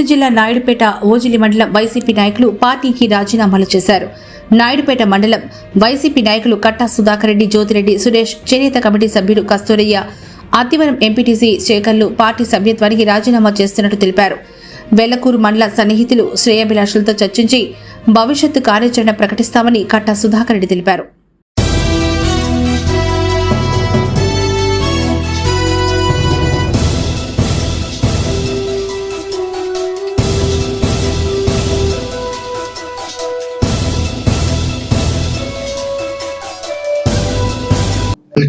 జిల్లా నాయుడుపేట ఓజిలి మండలం వైసీపీ నాయకులు పార్టీకి రాజీనామాలు చేశారు. నాయుడుపేట మండలం వైసీపీ నాయకులు కట్టా సుధాకర్ రెడ్డి, జ్యోతిరెడ్డి, సురేష్, చేనేత కమిటీ సభ్యులు కస్తూరయ్య, అత్తివరం ఎంపీటీసీ శేఖర్లు పార్టీ సభ్యత్వానికి రాజీనామా చేస్తున్నట్టు తెలిపారు. వెల్లకూరు మండల సన్నిహితులు శ్రేయాభిలాషులతో చర్చించి భవిష్యత్తు కార్యాచరణ ప్రకటిస్తామని కట్టా సుధాకర్ రెడ్డి తెలిపారు.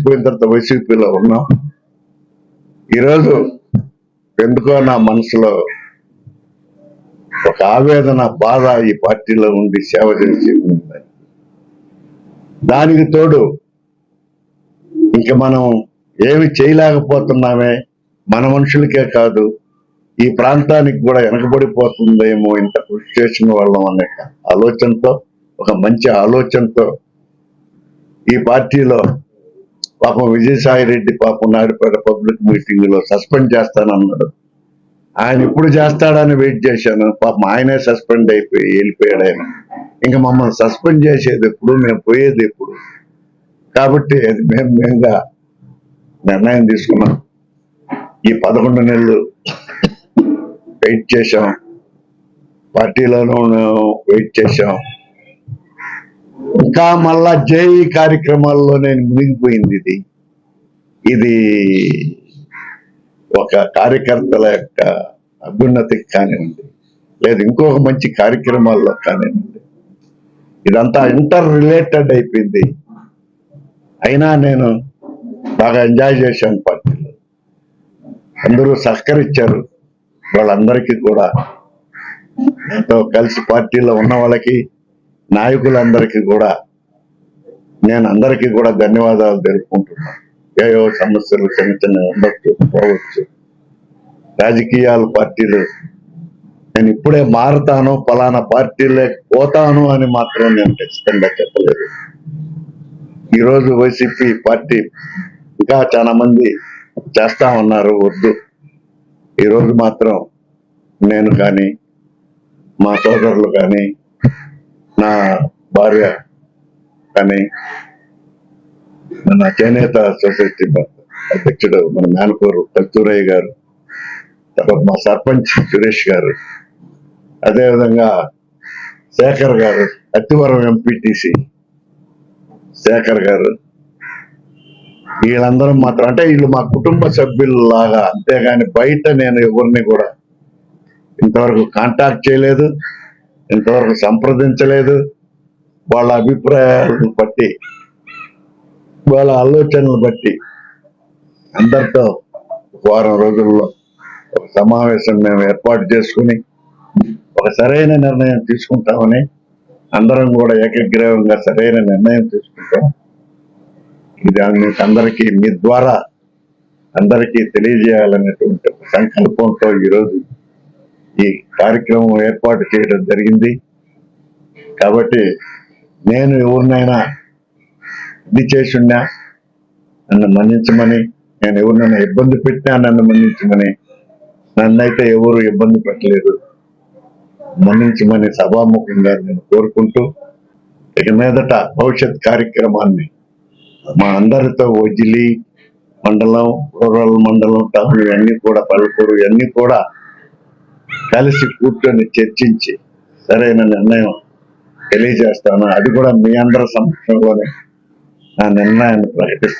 పోయిన తర్వాత వైసీపీలో ఉన్నాం. ఈరోజు ఎందుకో నా మనసులో ఒక ఆవేదన, బాధ ఈ పార్టీలో ఉండి సేవ చేసి దానికి తోడు ఇంకా మనం ఏమి చేయలేకపోతున్నామే, మన మనుషులకే కాదు ఈ ప్రాంతానికి కూడా వెనకబడిపోతుందేమో ఇంత కృషి చేసిన వాళ్ళం అనే ఆలోచనతో, ఒక మంచి ఆలోచనతో ఈ పార్టీలో పాపం విజయసాయి రెడ్డి పాపం నాయుడుపేట పబ్లిక్ మీటింగ్ లో సస్పెండ్ చేస్తానన్నాడు. ఆయన ఇప్పుడు చేస్తాడని వెయిట్ చేశాను. పాపం ఆయనే సస్పెండ్ అయిపోయి వెళ్ళిపోయాడు. ఆయన ఇంకా మమ్మల్ని సస్పెండ్ చేసేది ఎప్పుడు, మేము పోయేది ఎప్పుడు? కాబట్టి అది మేముగా నిర్ణయం తీసుకున్నాం. ఈ 11 నెలలు వెయిట్ చేశాం, పార్టీలోనూ వెయిట్ చేశాం. ఇంకా మళ్ళా జేఈ కార్యక్రమాల్లో నేను మునిగిపోయింది. ఇది ఒక కార్యకర్తల యొక్క అభ్యున్నతికి కానివ్వండి, లేదు ఇంకొక మంచి కార్యక్రమాల్లో కానివ్వండి, ఇదంతా ఇంటర్ రిలేటెడ్ అయిపోయింది. అయినా నేను బాగా ఎంజాయ్ చేశాను. పార్టీలో అందరూ సహకరించారు. వాళ్ళందరికీ కూడా, నాతో కలిసి పార్టీలో ఉన్న వాళ్ళకి, నాయకులందరికీ కూడా నేను అందరికీ కూడా ధన్యవాదాలు తెలుపుకుంటున్నాను. ఏవో సమస్యలు చిన్న చిన్న ఉండొచ్చు, పోవచ్చు. రాజకీయాలు, పార్టీలు నేను ఇప్పుడే మారుతాను, ఫలానా పార్టీలే పోతాను అని మాత్రం నేను ఖచ్చితంగా చెప్పలేదు. ఈరోజు వైసీపీ పార్టీ ఇంకా చాలా మంది చేస్తా ఉన్నారు, వద్దు. ఈరోజు మాత్రం నేను కానీ, మా సోదరులు కానీ, నా భార్య కానీ, మన చేనేత సొసైటీ అధ్యక్షుడు మన మేనకూరు కస్తూరయ్య గారు, తర్వాత మా సర్పంచ్ సురేష్ గారు, అదేవిధంగా శేఖర్ గారు, అత్తివరం ఎంపీటీసీ శేఖర్ గారు, వీళ్ళందరూ మాత్రం అంటే వీళ్ళు మా కుటుంబ సభ్యుల్లాగా, అంతేగాని బయట నేను ఎవరిని కూడా ఇంతవరకు కాంటాక్ట్ చేయలేదు, ఇంతవరకు సంప్రదించలేదు. వాళ్ళ అభిప్రాయాలను బట్టి, వాళ్ళ ఆలోచనలు బట్టి అందరితో వారం రోజుల్లో ఒక సమావేశం మేము ఏర్పాటు చేసుకుని ఒక సరైన నిర్ణయం తీసుకుంటామని, అందరం కూడా ఏకగ్రీవంగా సరైన నిర్ణయం తీసుకుంటాం. ఇది అందరికీ మీ ద్వారా అందరికీ తెలియజేయాలనేటువంటి ఒక సంకల్పంతో ఈరోజు ఈ కార్యక్రమం ఏర్పాటు చేయడం జరిగింది. కాబట్టి నేను ఎవరినైనా ఇది చేసున్నా నన్ను మన్నించమని, నేను ఎవరినైనా ఇబ్బంది పెట్టినా నన్ను మన్నించమని, నన్నైతే ఎవరు ఇబ్బంది పెట్టలేదు, మన్నించమని సభాముఖంగా నేను కోరుకుంటూ, ఇక మీదట భవిష్యత్ కార్యక్రమాన్ని మా అందరితో ఓజిలి మండలం, రూరల్ మండలం, టౌన్ ఇవన్నీ కూడా, పల్లెటూరు ఇవన్నీ కూడా కలిసి కూర్చొని చర్చించి సరైన నిర్ణయం తెలియజేస్తాను. అది కూడా మీ అందరి సమక్షంలోనే నా నిర్ణయాన్ని ప్రకటిస్తాను.